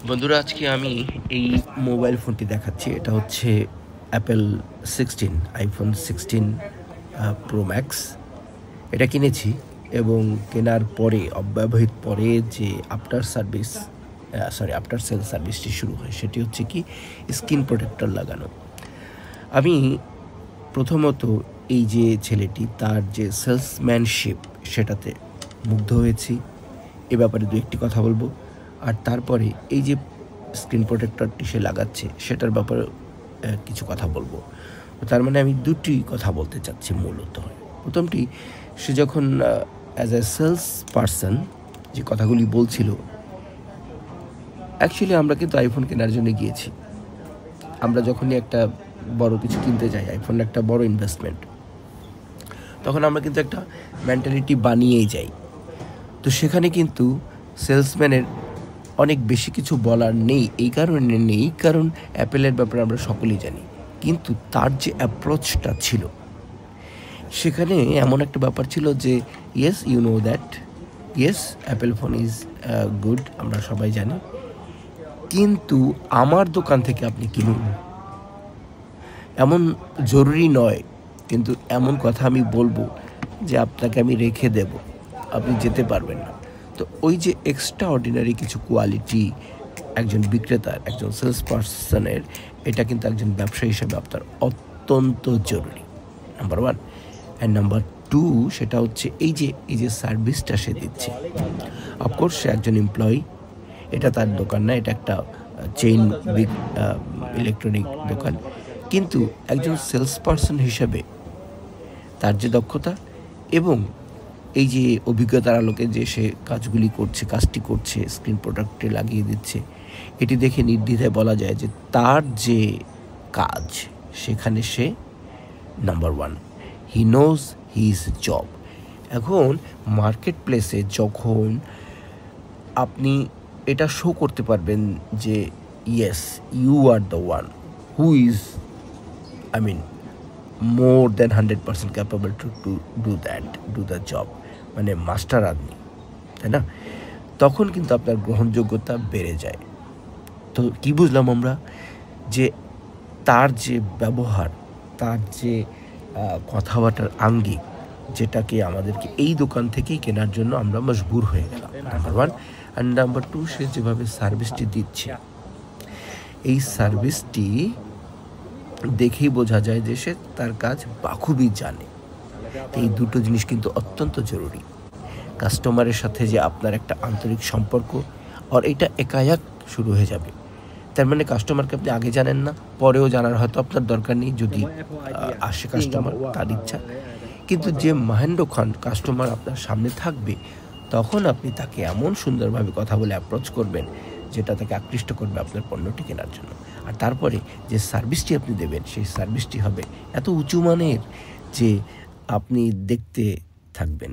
বন্ধুরা, আজকে আমি এই মোবাইল ফোনটি দেখাচ্ছি। এটা হচ্ছে অ্যাপেল 16, আইফোন 16 প্রো ম্যাক্স। এটা কিনেছি এবং কেনার পরে অব্যবহিত পরে যে আফটার সেল সার্ভিসটি শুরু হয় সেটি হচ্ছে কি স্ক্রিন প্রোটেক্টর লাগানো। আমি প্রথমত এই যে ছেলেটি তার যে সেলসম্যানশিপ সেটাতে মুগ্ধ হয়েছি। এ ব্যাপারে দু একটি কথা বলবো, আর তারপরে এই যে স্ক্রিন প্রোটেক্টরটি সে লাগাচ্ছে সেটার ব্যাপারে কিছু কথা বলবো। তার মানে আমি দুটি কথা বলতে চাচ্ছি মূলত। প্রথমটি, সে যখন অ্যাজ এ সেলস পারসন যে কথাগুলি বলছিল, অ্যাকচুয়ালি আমরা কিন্তু আইফোন কেনার জন্য গিয়েছি। আমরা যখনই একটা বড় কিছু কিনতে যাই, আইফোন একটা বড় ইনভেস্টমেন্ট, তখন আমরা কিন্তু একটা মেন্টালিটি বানিয়েই যাই। তো সেখানে কিন্তু সেলসম্যানের অনেক বেশি কিছু বলার নেই। এই কারণে নেই কারণ অ্যাপেলের ব্যাপারে আমরা সকলেই জানি, কিন্তু তার যে অ্যাপ্রোচটা ছিল সেখানে এমন একটা ব্যাপার ছিল যে yes, you know that, yes Apple phone is good, আমরা সবাই জানি, কিন্তু আমার দোকান থেকে আপনি কিনুন, এমন জরুরি নয়, কিন্তু এমন কথা আমি বলবো যে আপনাকে আমি রেখে দেব, আপনি যেতে পারবেন না। তো ওই যে এক্সট্রা অর্ডিনারি কিছু কোয়ালিটি একজন বিক্রেতার, একজন সেলস পার্সনের, এটা কিন্তু একজন ব্যবসায়ী হিসেবে আপনার অত্যন্ত জরুরি, number one. And number two, সেটা হচ্ছে এই যে সার্ভিসটা সে দিচ্ছে। অফকোর্স সে একজন এমপ্লয়ি, এটা তার দোকান না, এটা একটা চেইন বিগ ইলেকট্রনিক দোকান, কিন্তু একজন সেলস পার্সন হিসেবে তার যে দক্ষতা এবং এই যে অভিজ্ঞতার আলোকে যে সে কাজটি করছে, স্ক্রিন প্রোডাক্টে লাগিয়ে দিচ্ছে, এটি দেখে নির্দ্বিধায় বলা যায় যে তার যে কাজ সেখানে সে number one, he knows his job. এখন মার্কেট প্লেসে যখন আপনি এটা শো করতে পারবেন যে yes, you are the one who is more than 100% capable to do the job, মানে মাস্টার আপনি, তাই না? তখন কিন্তু আপনার গ্রহণযোগ্যতা বেড়ে যায়। তো কি বুঝলাম আমরা, যে তার যে ব্যবহার, তার যে কথাবার্তার আঙ্গিক, যেটাকে আমাদেরকে এই দোকান থেকেই কেনার জন্য আমরা মজবুর হয়ে গেলাম, number one. And number two, সে যেভাবে সার্ভিসটি দিচ্ছে, এই সার্ভিসটি দেখেই বোঝা যায় যে সে তার কাজ বাখুবি জানে। এই দুটো জিনিস কিন্তু অত্যন্ত জরুরি। কাস্টমারের সাথে যে আপনার একটা আন্তরিক সম্পর্ক, আর এটা একায়াক শুরু হয়ে যাবে। তার মানে কাস্টমারকে আপনি আগে জানেন না, পরেও জানার হয়তো আপনার দরকার নেই, যদি আসে কাস্টমার, তার ইচ্ছা। কিন্তু যে মহেন্দ্র খান কাস্টমার আপনার সামনে থাকবে, তখন আপনি তাকে এমন সুন্দরভাবে কথা বলে অ্যাপ্রোচ করবেন যেটা তাকে আকৃষ্ট করবে আপনার পণ্যটি কেনার জন্য। আর তারপরে যে সার্ভিসটি আপনি দেবেন, সেই সার্ভিসটি হবে এত উঁচু মানের যে আপনি দেখতে থাকবেন।